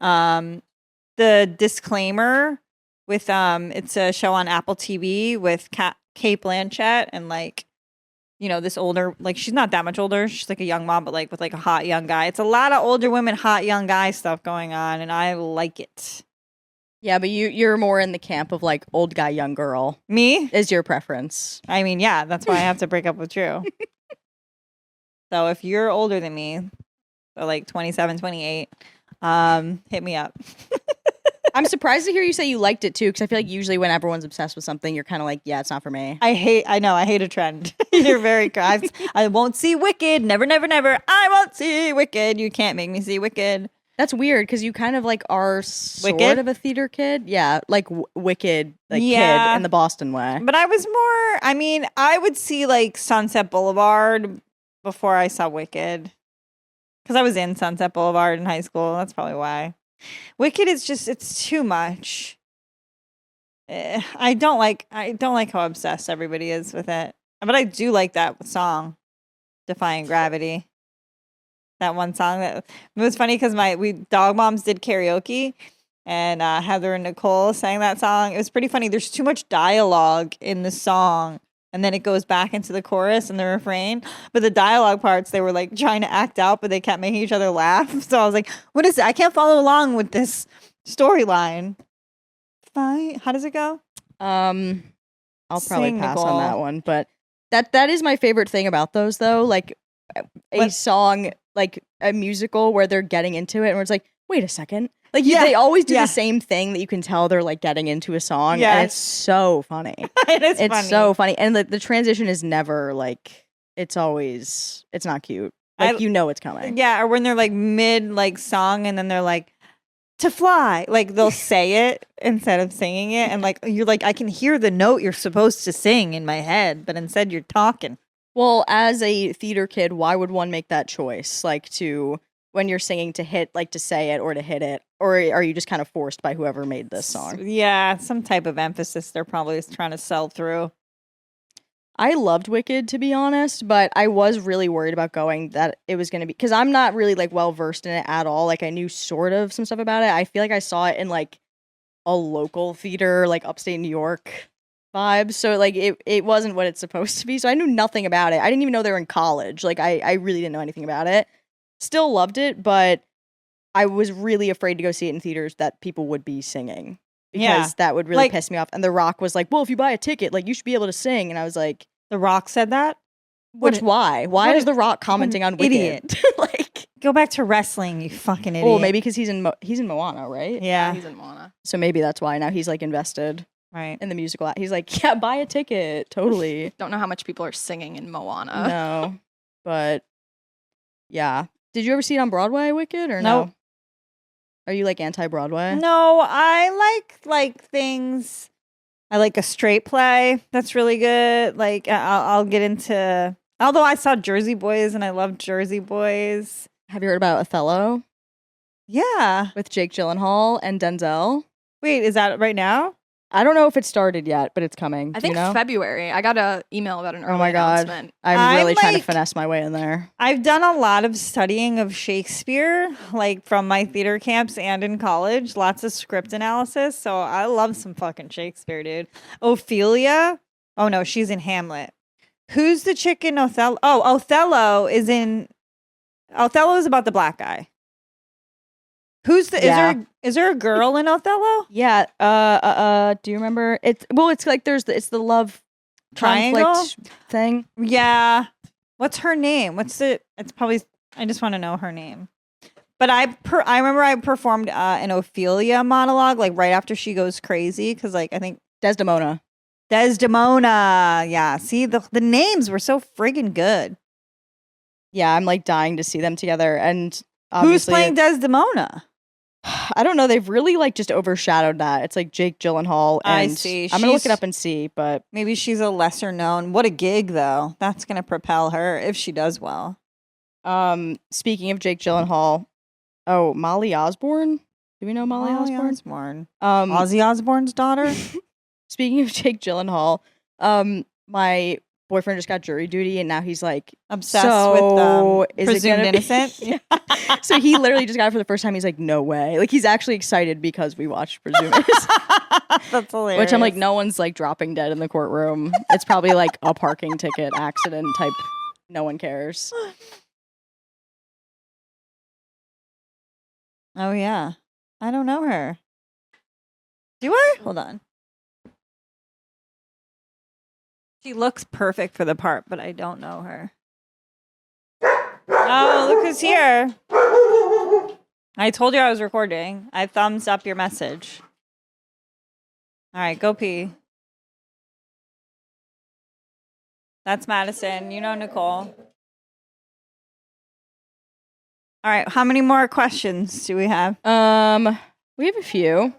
The Disclaimer with it's a show on Apple TV with Kate Blanchett and like, you know, this older, like she's not that much older. She's like a young mom, but like with like a hot young guy. It's a lot of older women, hot young guy stuff going on, and I like it. Yeah, but you're more in the camp of like old guy, young girl. Me? Is your preference. I mean, yeah, that's why I have to break up with Drew. So if you're older than me, so like 27, 28, hit me up. I'm surprised to hear you say you liked it too, because I feel like usually when everyone's obsessed with something, you're kind of like, yeah, it's not for me. I hate a trend. You're very I won't see Wicked. Never, never, never. I won't see Wicked. You can't make me see Wicked. That's weird because you kind of like are sort Wicked? of a theater kid. Yeah, like Wicked, like kid in the Boston way. But I was more, I mean, I would see like Sunset Boulevard before I saw Wicked. Because I was in Sunset Boulevard in high school. That's probably why. Wicked is just, it's too much. I don't like how obsessed everybody is with it. But I do like that song, Defying Gravity. That one song that it was funny because we dog moms did karaoke, and Heather and Nicole sang that song. It was pretty funny. There's too much dialogue in the song, and then it goes back into the chorus and the refrain. But the dialogue parts, they were like trying to act out, but they kept making each other laugh. So I was like, "What is it? I can't follow along with this storyline." Fine. How does it go? I'll probably Sing, pass Nicole. on that one, but that is my favorite thing about those though. Like a song, like a musical where they're getting into it, and where it's like, wait a second, like they always do the same thing that you can tell they're like getting into a song, and it's so funny. It's funny. So funny, and the transition is never like it's not cute. Like you know it's coming. Yeah, or when they're like mid like song, and then they're like, to fly, like they'll say it instead of singing it, and like you're like, I can hear the note you're supposed to sing in my head, but instead you're talking. Well, as a theater kid, why would one make that choice? Like to when you're singing to hit, like to say it or to hit it, or are you just kind of forced by whoever made this song? Yeah, some type of emphasis they're probably trying to sell through. I loved Wicked, to be honest, but I was really worried about going that it was going to be, because I'm not really like well versed in it at all. Like I knew sort of some stuff about it. I feel like I saw it in like a local theater, like upstate New York vibes. So like it wasn't what it's supposed to be. So I knew nothing about it. I didn't even know they were in college. Like I really didn't know anything about it. Still loved it, but I was really afraid to go see it in theaters that people would be singing. Because that would really piss me off. And The Rock was like, well, if you buy a ticket, like you should be able to sing. And I was like, The Rock said that? Why? Why is The Rock commenting on Wicked? Idiot. Like, go back to wrestling, you fucking idiot. well, maybe because he's in Moana, right? Yeah. He's in Moana. So maybe that's why now he's like invested Right. in the musical. He's like, yeah, buy a ticket. Totally. Don't know how much people are singing in Moana. No. But yeah. Did you ever see it on Broadway, Wicked, or Nope. no? Are you like anti-Broadway? No, I like things. I like a straight play. That's really good. Like I'll get into. Although I saw Jersey Boys and I love Jersey Boys. Have you heard about Othello Yeah. with Jake Gyllenhaal and Denzel? Wait, is that right now? I don't know if it started yet, but it's coming. I Do you think know? February. I got an email about an early Oh my God. announcement. I'm really trying to like- finesse my way in there. I've done a lot of studying of Shakespeare, like from my theater camps and in college. Lots of script analysis. So I love some fucking Shakespeare, dude. Ophelia. Oh no, she's in Hamlet. Who's the chick in Othello? Oh, Othello is in Othello's about the black guy. Who's the? Yeah. Is there a girl in Othello? Yeah. Do you remember? It's like it's the love Triangle conflict thing. Yeah. What's her name? It's probably. I just want to know her name. But I remember I performed an Ophelia monologue like right after she goes crazy because like I think Desdemona. Yeah. See the names were so friggin' good. Yeah, I'm like dying to see them together. And Who's obviously, playing Desdemona? I don't know. They've really like just overshadowed that. It's like Jake Gyllenhaal. And I see. I'm gonna look it up and see, but Maybe she's a lesser known. What a gig though. That's gonna propel her if she does well. speaking of Jake Gyllenhaal, Molly Osborne. Do we know Molly Osborne? Ozzy Osbourne's daughter. Speaking of Jake Gyllenhaal, my boyfriend just got jury duty, and now he's like Obsessed so with is it presumed gonna be- innocent. Yeah. So he literally just got it for the first time. He's like, no way. Like he's actually excited because we watched Presumed Innocent. That's hilarious. Which I'm like, no one's like dropping dead in the courtroom. It's probably like a parking ticket accident type. No one cares. Oh yeah, I don't know her. Do I? Hold on. She looks perfect for the part, but I don't know her. Oh, look who's here. I told you I was recording. I thumbs up your message. All right, go pee. That's Madison. You know Nicole. All right, how many more questions do we have? We have a few.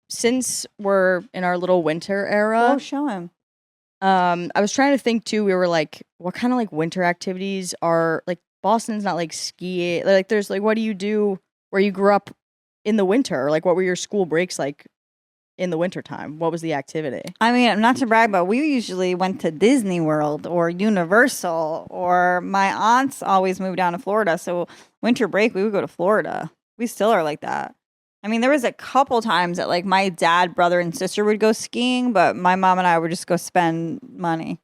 Since we're in our little winter era, Oh, show him. I was trying to think too. We were like, what kind of like winter activities are like Boston's not like ski. Like there's like, what do you do where you grew up in the winter? Like what were your school breaks like in the wintertime? What was the activity? I mean, not to brag, but we usually went to Disney World or Universal, or my aunts always moved down to Florida. So winter break, we would go to Florida. We still are like that. I mean, there was a couple times that like my dad, brother, and sister would go skiing, but my mom and I would just go spend money.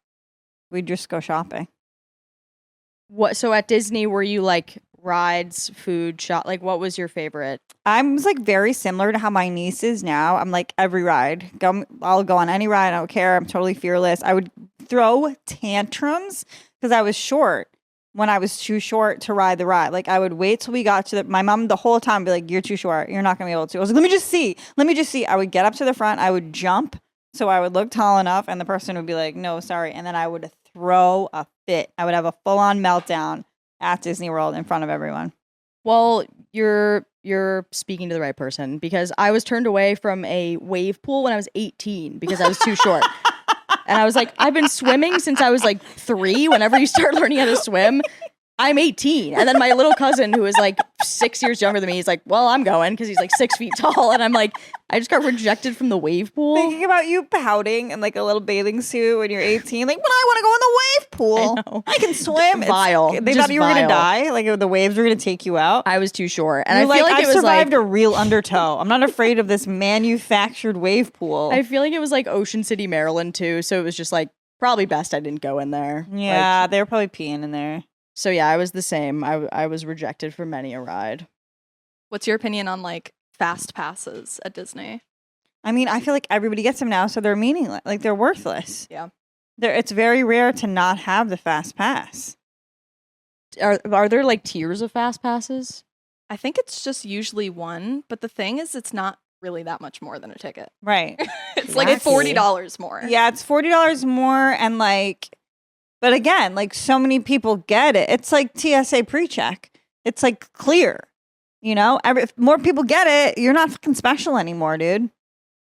We'd just go shopping. What? So at Disney, were you like rides, food, shop? Like what was your favorite? I was like very similar to how my niece is now. I'm like every ride. I'll go on any ride. I don't care. I'm totally fearless. I would throw tantrums because I was short when I was too short to ride the ride. Like I would wait till we got to my mom the whole time be like, you're too short. You're not going to be able to. I was like, let me just see. I would get up to the front. I would jump. So I would look tall enough and the person would be like, no, sorry. And then I would throw a fit. I would have a full on meltdown at Disney World in front of everyone. Well, you're speaking to the right person because I was turned away from a wave pool when I was 18 because I was too short. And I was like, I've been swimming since I was like 3. Whenever you start learning how to swim, I'm 18. And then my little cousin, who is like 6 years younger than me, he's like, well, I'm going because he's like 6 feet tall. And I'm like, I just got rejected from the wave pool. Thinking about you pouting in like a little bathing suit when you're 18, like, but I want to go in the wave pool. I can swim. Vile. They Just thought you were going to vile. die. Like the waves were going to take you out. I was too short. And You're I feel like I've it was survived like, a real undertow. I'm not afraid of this manufactured wave pool. I feel like it was like Ocean City, Maryland too. So it was just like probably best I didn't go in there. Yeah, Like, they were probably peeing in there. so yeah, I was the same. I was rejected from many a ride. What's your opinion on like fast passes at Disney? I mean, I feel like everybody gets them now, so they're meaningless. Like they're worthless. Yeah. It's very rare to not have the fast pass. Are there like tiers of fast passes? I think it's just usually one, but the thing is it's not really that much more than a ticket. Right. It's like That's- $40 more. Yeah, it's $40 more, and like, but again, like so many people get it. It's like TSA pre-check. It's like clear, you know. If more people get it, you're not fucking special anymore, dude.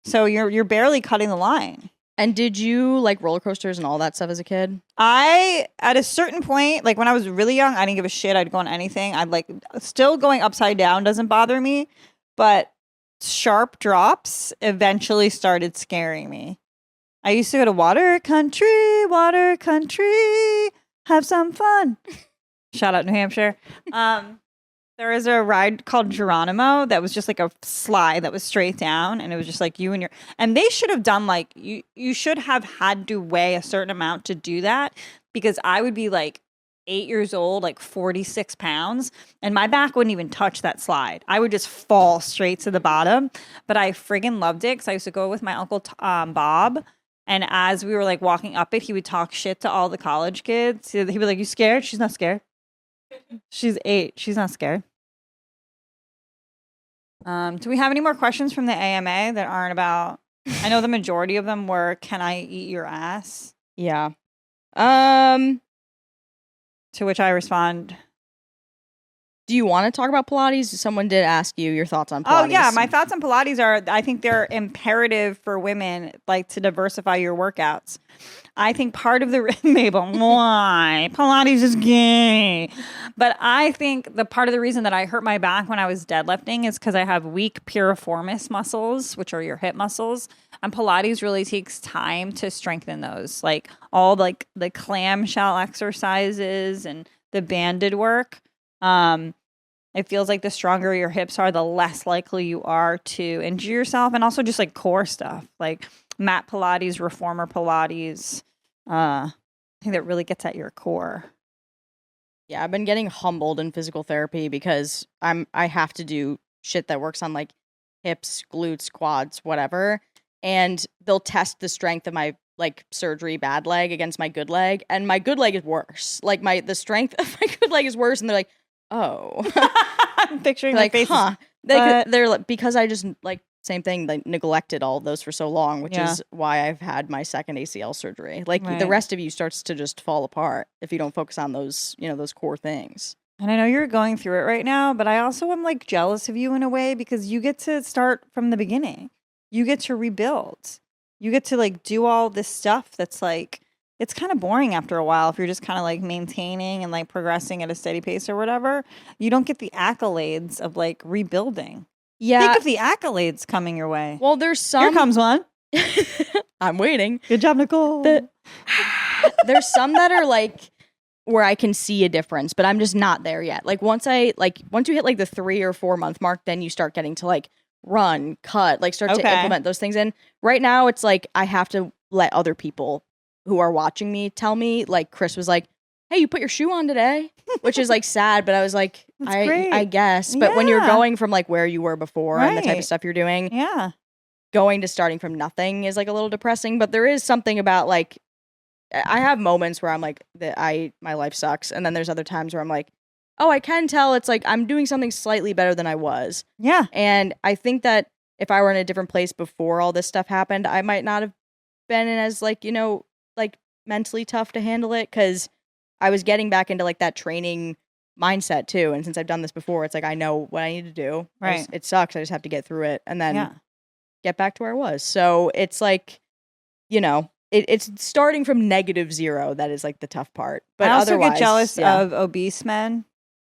So you're barely cutting the line. And did you like roller coasters and all that stuff as a kid? I, at a certain point, like when I was really young, I didn't give a shit. I'd go on anything. I'd like still going upside down doesn't bother me, but sharp drops eventually started scaring me. I used to go to water country, have some fun. Shout out New Hampshire. There was a ride called Geronimo that was just like a slide that was straight down, and it was just like you and your, and they should have done like, you should have had to weigh a certain amount to do that, because I would be like 8 years old, like 46 pounds, and my back wouldn't even touch that slide. I would just fall straight to the bottom. But I friggin' loved it because I used to go with my uncle Bob. And as we were like walking up it, he would talk shit to all the college kids. He'd be like, "You scared? She's not scared. She's 8. She's not scared." Do we have any more questions from the AMA that aren't about? I know the majority of them were, "Can I eat your ass?" Yeah. To which I respond, Do you want to talk about Pilates? Someone did ask you your thoughts on Pilates. "Oh yeah, my thoughts on Pilates are, I think they're imperative for women, like to diversify your workouts. I think part of the Mabel, why Pilates is gay, but I think the part of the reason that I hurt my back when I was deadlifting is because I have weak piriformis muscles, which are your hip muscles, and Pilates really takes time to strengthen those, like all like the clamshell exercises and the banded work. It feels like the stronger your hips are, the less likely you are to injure yourself, and also just like core stuff like mat Pilates, reformer Pilates. I think that really gets at your core." Yeah, I've been getting humbled in physical therapy because I have to do shit that works on like hips, glutes, quads, whatever, and they'll test the strength of my like surgery bad leg against my good leg, and my good leg is worse. Like the strength of my good leg is worse, and they're like, "Oh," I'm picturing like, their faces. huh? But- They're like, because I just like same thing, like neglected all of those for so long, which Yeah. is why I've had my second ACL surgery. Like the Right. rest of you starts to just fall apart if you don't focus on those, those core things. And I know you're going through it right now, but I also am like jealous of you in a way because you get to start from the beginning. You get to rebuild. You get to like do all this stuff that's like, it's kind of boring after a while if you're just kind of like maintaining and like progressing at a steady pace or whatever. You don't get the accolades of like rebuilding. Yeah. Think of the accolades coming your way. Well, there's some. Here comes one. I'm waiting. Good job, Nicole. There's some that are like where I can see a difference, but I'm just not there yet. Like once you hit like the 3 or 4 month mark, then you start getting to like run, cut, like start to Okay. implement those things in. Right now, it's like I have to let other people who are watching me tell me. Like Chris was like, "Hey, you put your shoe on today," which is like sad, but I was like, That's great. I guess. But when you're Yeah. going from like where you were before and the type Right. of stuff you're doing, Yeah. going to starting from nothing is like a little depressing. But there is something about like I have moments where I'm like my life sucks, and then there's other times where I'm like, oh, I can tell it's like I'm doing something slightly better than I was. Yeah. And I think that if I were in a different place before all this stuff happened, I might not have been as like like mentally tough to handle it, because I was getting back into like that training mindset too. And since I've done this before, it's like I know what I need to do. Right. It sucks. I just have to get through it and then Yeah. get back to where I was. So it's like, it's starting from -0 that is like the tough part. But I also otherwise, get jealous yeah. of obese men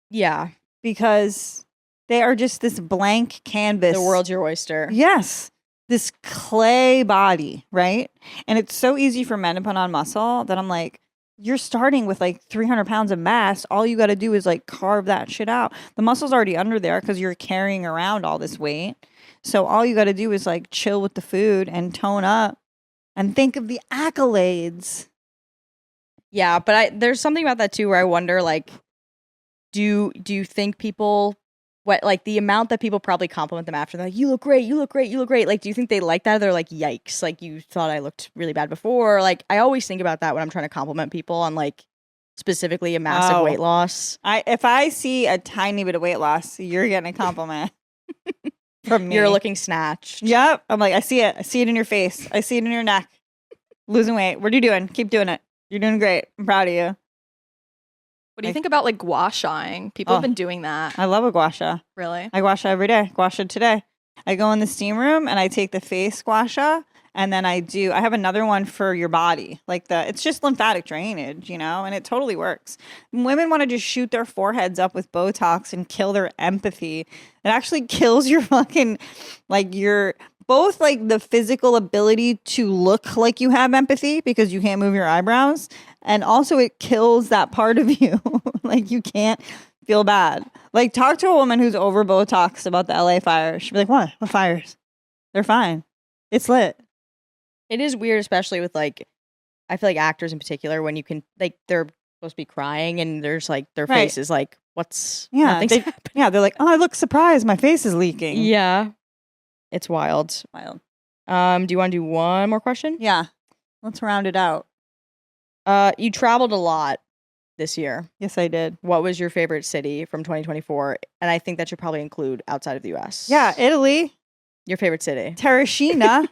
Yeah, because they are just this blank canvas. the world's your oyster. Yes. This clay body, right? And it's so easy for men to put on muscle that I'm like, you're starting with like 300 pounds of mass. All you got to do is like carve that shit out. The muscle's already under there because you're carrying around all this weight. So all you got to do is like chill with the food and tone up and think of the accolades. Yeah, but there's something about that too where I wonder, like, do you think people, what, like the amount that people probably compliment them after, they're like, you look great, you look great, you look great. Like, do you think they like that? Or they're like, yikes, like you thought I looked really bad before. Like, I always think about that when I'm trying to compliment people on like specifically a massive Oh. weight loss. If I see a tiny bit of weight loss, you're getting a compliment from me. You're looking snatched. Yep. I'm like, I see it. I see it in your face. I see it in your neck. Losing weight. What are you doing? Keep doing it. You're doing great. I'm proud of you. What do you think about like gua shaing? People have Oh. been doing that. I love a gua sha. Really? I gua sha every day. Gua sha today. I go in the steam room and I take the face gua sha, and then I have another one for your body. Like it's just lymphatic drainage, and it totally works. Women want to just shoot their foreheads up with Botox and kill their empathy. It actually kills your fucking, like your, both like the physical ability to look like you have empathy because you can't move your eyebrows. And also it kills that part of you. Like you can't feel bad. Like talk to a woman who's over Botox about the LA fires. She'd be like, what? What fires? They're fine. It's lit. It is weird, especially with like, I feel like actors in particular, when you can, like, they're supposed to be crying, and there's like their Right. face is like, what's Yeah, nothing's they, happening. yeah, they're like, oh, I look surprised. My face is leaking. Yeah, it's wild. Wild. Do you want to do one more question? Yeah. Let's round it out. You traveled a lot this year. Yes, I did. What was your favorite city from 2024? And I think that should probably include outside of the US. Yeah, Italy, Your favorite city. Terracina.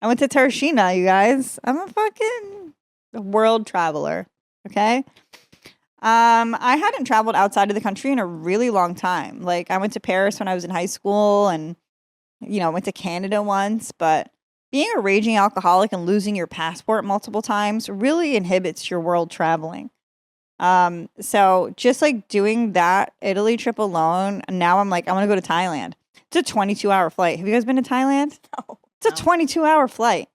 I went to Terracina, you guys. I'm a fucking world traveler. Okay. I hadn't traveled outside of the country in a really long time. Like I went to Paris when I was in high school and went to Canada once, but being a raging alcoholic and losing your passport multiple times really inhibits your world traveling. So just like doing that Italy trip alone, now I'm like, I want to go to Thailand. It's a 22-hour flight. Have you guys been to Thailand? No. It's a 22-hour flight.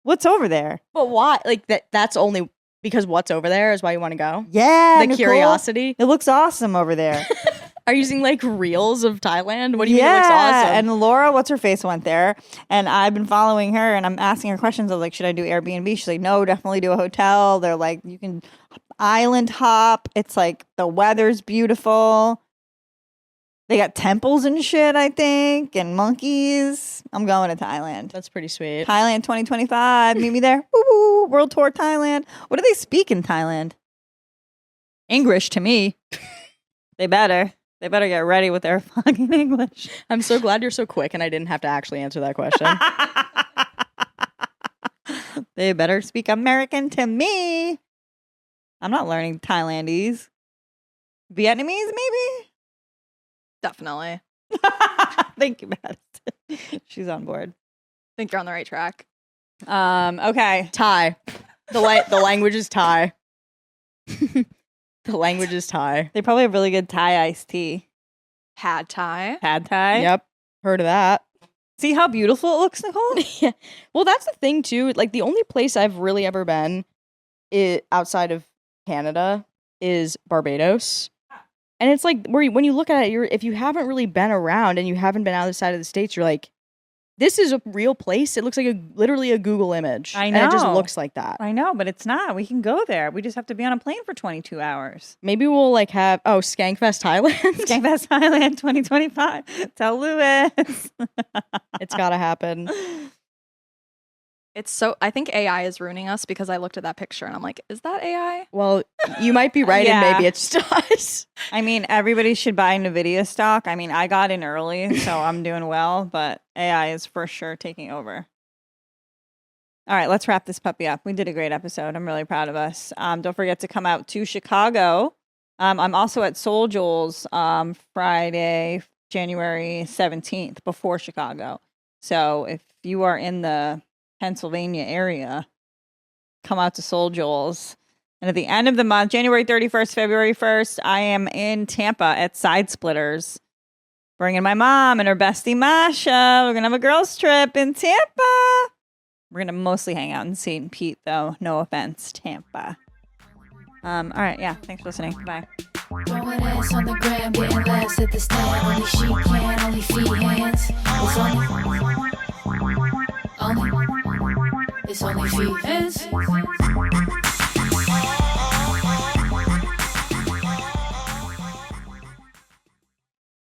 What's over there? But why? Like that's only because what's over there is why you want to go? Yeah, The Nicole, curiosity. It looks awesome over there. Are you using like reels of Thailand? What do you mean it looks Yeah, awesome? and Laura, what's her face, went there, and I've been following her, and I'm asking her questions. I was like, should I do Airbnb? She's like, no, definitely do a hotel. They're like, you can island hop. It's like the weather's beautiful. They got temples and shit, I think, and monkeys. I'm going to Thailand. That's pretty sweet. Thailand 2025. Meet me there. Woo-hoo, World Tour Thailand. What do they speak in Thailand? English to me. They better. They better get ready with their fucking English. I'm so glad you're so quick and I didn't have to actually answer that question. They better speak American to me. I'm not learning Thailandese. Vietnamese, maybe? Definitely. Thank you, Madison. She's on board. Think you're on the right track. Okay. Thai. The language is Thai. The language is Thai. They probably have really good Thai iced tea. Pad Thai. Pad Thai? Yep. Heard of that. See how beautiful it looks, Nicole? Yeah. Well, that's the thing too. Like the only place I've really ever been outside of Canada is Barbados. And it's like when you look at it, if you haven't really been around and you haven't been outside of the States, you're like, this is a real place. It looks like literally a Google image. I know. And it just looks like that. I know, but it's not. We can go there. We just have to be on a plane for 22 hours. Maybe we'll like have Skankfest Thailand. Skankfest Thailand 2025. Tell Lewis. It's gotta happen. I think AI is ruining us because I looked at that picture and I'm like, is that AI? Well, you might be right, Yeah. and maybe it's just us. I mean, everybody should buy NVIDIA stock. I mean, I got in early, so I'm doing well, but AI is for sure taking over. All right, let's wrap this puppy up. We did a great episode. I'm really proud of us. Don't forget to come out to Chicago. I'm also at Soul Joel's Friday, January 17th, before Chicago. So if you are in the Pennsylvania area, come out to Soul Joel's. And at the end of the month, January 31st, February 1st, I am in Tampa at Side Splitters, bringing my mom and her bestie Masha. We're going to have a girls trip in Tampa. We're going to mostly hang out in St. Pete, though. No offense, Tampa. All right, yeah, thanks for listening. Bye. Throwing ass on the gram, getting laughs at the stand. Only she can, only feehans. It's only feehans.